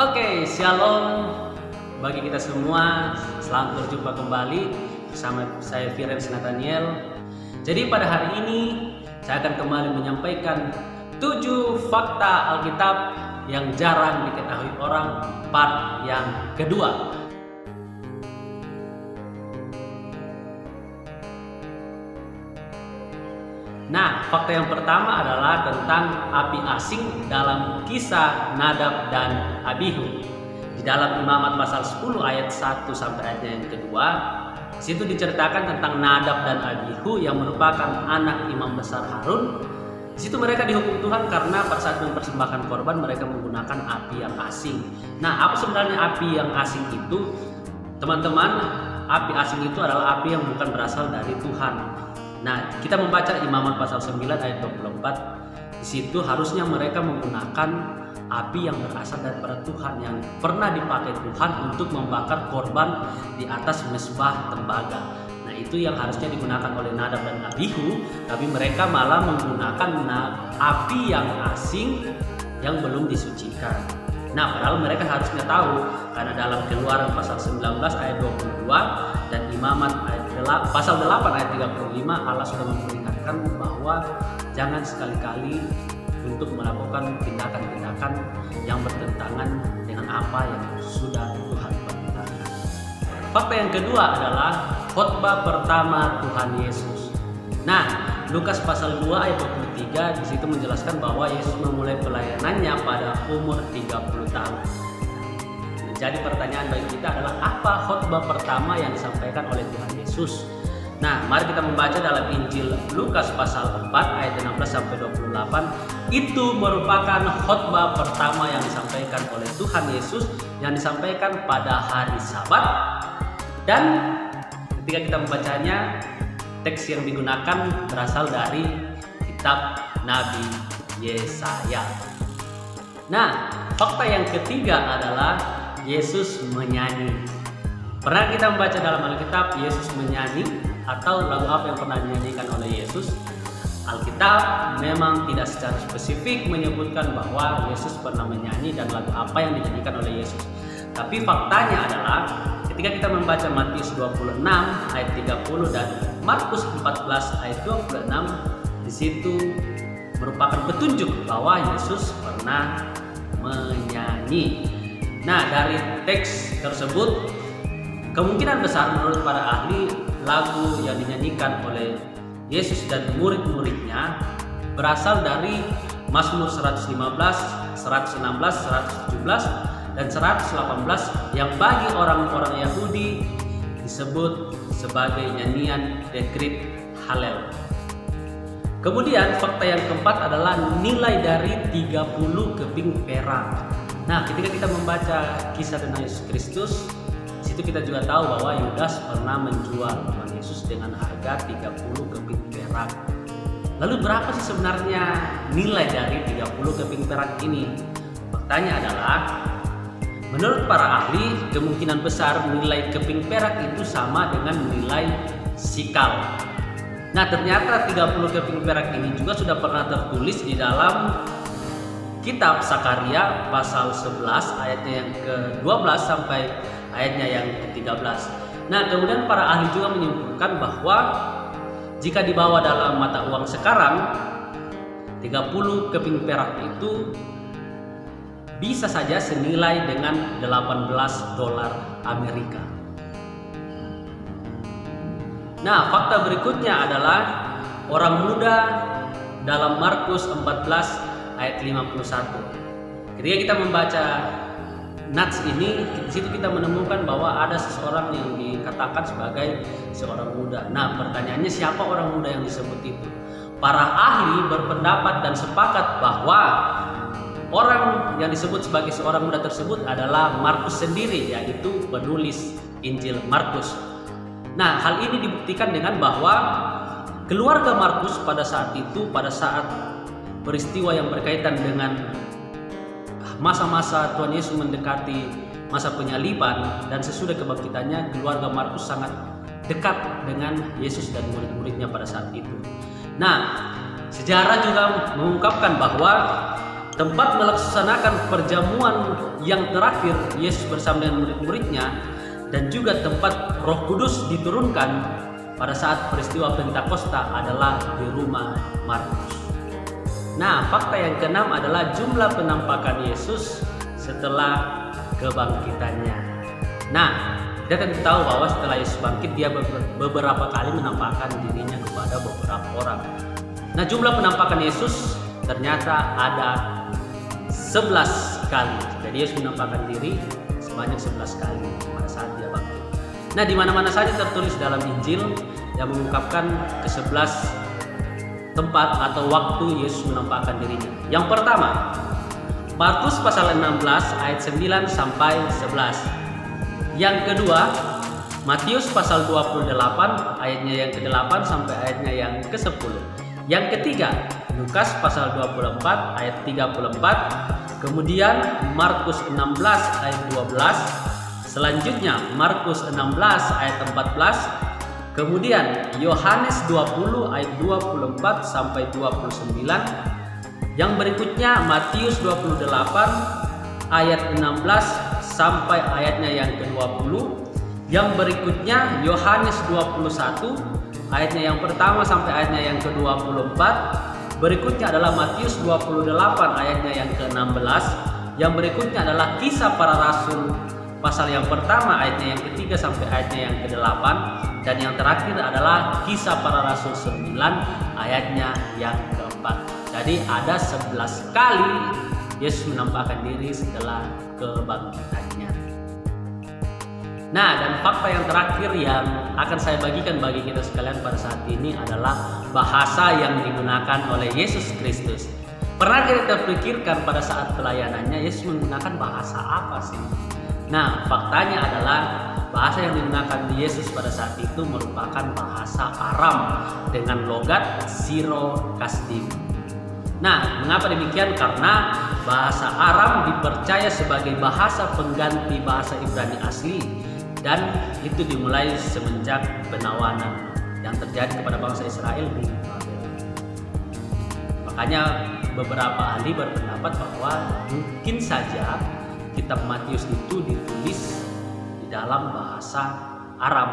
Oke, shalom bagi kita semua. Selamat berjumpa kembali bersama saya Firens Nathaniel. Jadi pada hari ini saya akan kembali menyampaikan 7 fakta Alkitab yang jarang diketahui orang, part yang kedua. Nah, fakta yang pertama adalah tentang api asing dalam kisah Nadab dan Abihu. Di dalam Imamat pasal 10 ayat 1 sampai ayatnya yang kedua, situ diceritakan tentang Nadab dan Abihu yang merupakan anak imam besar Harun. Di situ mereka dihukum Tuhan karena pada saat mempersembahkan korban mereka menggunakan api yang asing. Nah, apa sebenarnya api yang asing itu? Teman-teman, api asing itu adalah api yang bukan berasal dari Tuhan. Nah, kita membaca Imamat pasal 9 ayat 24. Di situ harusnya mereka menggunakan api yang berasal daripada Tuhan, yang pernah dipakai Tuhan untuk membakar korban di atas mezbah tembaga. Nah, itu yang harusnya digunakan oleh Nadab dan Abihu, tapi mereka malah menggunakan api yang asing yang belum disucikan. Nah, padahal mereka harusnya tahu, karena dalam Keluaran pasal 19 ayat 22 dan Imamat pasal 8 ayat 35 Allah sudah memperingatkan bahwa jangan sekali-kali untuk melakukan tindakan-tindakan yang bertentangan dengan apa yang sudah Tuhan perintahkan. Fakta yang kedua adalah khotbah pertama Tuhan Yesus. Nah, Lukas pasal 2 ayat 23 di situ menjelaskan bahwa Yesus memulai pelayanannya pada umur 30 tahun. Jadi pertanyaan bagi kita adalah apa khotbah pertama yang disampaikan oleh Tuhan Yesus? Nah, mari kita membaca dalam Injil Lukas pasal 4 ayat 16 sampai 28. Itu merupakan khotbah pertama yang disampaikan oleh Tuhan Yesus yang disampaikan pada hari Sabat. Dan ketika kita membacanya, teks yang digunakan berasal dari kitab Nabi Yesaya. Nah, fakta yang ketiga adalah Yesus menyanyi. Pernah kita membaca dalam Alkitab Yesus menyanyi atau lagu apa yang pernah dinyanyikan oleh Yesus? Alkitab memang tidak secara spesifik menyebutkan bahwa Yesus pernah menyanyi dan lagu apa yang dinyanyikan oleh Yesus. Tapi faktanya adalah ketika kita membaca Matius 26 ayat 30 dan Markus 14 ayat 26, di situ merupakan petunjuk bahwa Yesus pernah menyanyi. Nah, dari teks tersebut kemungkinan besar menurut para ahli lagu yang dinyanyikan oleh Yesus dan murid-muridnya berasal dari Mazmur 115, 116, 117, dan 118 yang bagi orang-orang Yahudi disebut sebagai nyanyian dekrit Halel. Kemudian fakta yang keempat adalah nilai dari 30 keping perak. Nah, ketika kita membaca kisah tentang Yesus Kristus, situ kita juga tahu bahwa Yudas pernah menjual Tuhan Yesus dengan harga 30 keping perak. Lalu berapa sih sebenarnya nilai dari 30 keping perak ini? Faktanya adalah menurut para ahli, kemungkinan besar nilai keping perak itu sama dengan nilai sikal. Nah, ternyata 30 keping perak ini juga sudah pernah tertulis di dalam kitab Sakaria pasal 11 ayatnya yang ke-12 sampai ayatnya yang ke-13. Nah, kemudian para ahli juga menyimpulkan bahwa jika dibawa dalam mata uang sekarang, 30 keping perak itu bisa saja senilai dengan 18 dolar Amerika. Nah, fakta berikutnya adalah orang muda dalam Markus 14 ayat 51. Ketika kita membaca nats ini, di situ kita menemukan bahwa ada seseorang yang dikatakan sebagai seorang muda. Nah, pertanyaannya siapa orang muda yang disebut itu? Para ahli berpendapat dan sepakat bahwa orang yang disebut sebagai seorang muda tersebut adalah Markus sendiri, yaitu penulis Injil Markus. Nah, hal ini dibuktikan dengan bahwa keluarga Markus pada saat itu, pada saat peristiwa yang berkaitan dengan masa-masa Tuhan Yesus mendekati masa penyaliban dan sesudah kebangkitannya, keluarga Markus sangat dekat dengan Yesus dan murid-muridnya pada saat itu. Nah, sejarah juga mengungkapkan bahwa tempat melaksanakan perjamuan yang terakhir Yesus bersama dengan murid-muridnya, dan juga tempat Roh Kudus diturunkan pada saat peristiwa Pentakosta adalah di rumah Markus. Nah, fakta yang keenam adalah jumlah penampakan Yesus setelah kebangkitannya. Nah, kita tentu tahu bahwa setelah Yesus bangkit, dia beberapa kali menampakkan dirinya kepada beberapa orang. Nah, jumlah penampakan Yesus ternyata ada 11 kali. Jadi Yesus menampakkan diri sebanyak 11 kali pada saat dia bangkit. Nah, di mana-mana saja tertulis dalam Injil yang mengungkapkan ke-11 tempat atau waktu Yesus menampakkan dirinya. Yang pertama, Markus pasal 16 ayat 9 sampai 11. Yang kedua, Matius pasal 28 ayatnya yang ke-8 sampai ayatnya yang ke-10. Yang ketiga, Lukas pasal 24 ayat 34. Kemudian Markus 16 ayat 12. Selanjutnya Markus 16 ayat 14. Kemudian Yohanes 20 ayat 24 sampai 29. Yang berikutnya Matius 28 ayat 16 sampai ayatnya yang ke-20. Yang berikutnya Yohanes 21 ayatnya yang pertama sampai ayatnya yang ke-24. Berikutnya adalah Matius 28 ayatnya yang ke-16. Yang berikutnya adalah Kisah Para Rasul pasal yang pertama ayatnya yang ketiga sampai ayatnya yang ke-8. Dan yang terakhir adalah Kisah Para Rasul 9 ayatnya yang ke-4. Jadi ada 11 kali Yesus menampakkan diri setelah kebangkitannya. Nah, dan fakta yang terakhir yang akan saya bagikan bagi kita sekalian pada saat ini adalah bahasa yang digunakan oleh Yesus Kristus. Pernah kita pikirkan pada saat pelayanannya Yesus menggunakan bahasa apa sih? Nah, faktanya adalah bahasa yang digunakan Yesus pada saat itu merupakan bahasa Aram dengan logat Siro Kasdim. Nah, mengapa demikian? Karena bahasa Aram dipercaya sebagai bahasa pengganti bahasa Ibrani asli, dan itu dimulai semenjak penawanan yang terjadi kepada bangsa Israel di Babel. Makanya beberapa ahli berpendapat bahwa mungkin saja kitab Matius itu ditulis di dalam bahasa Aram.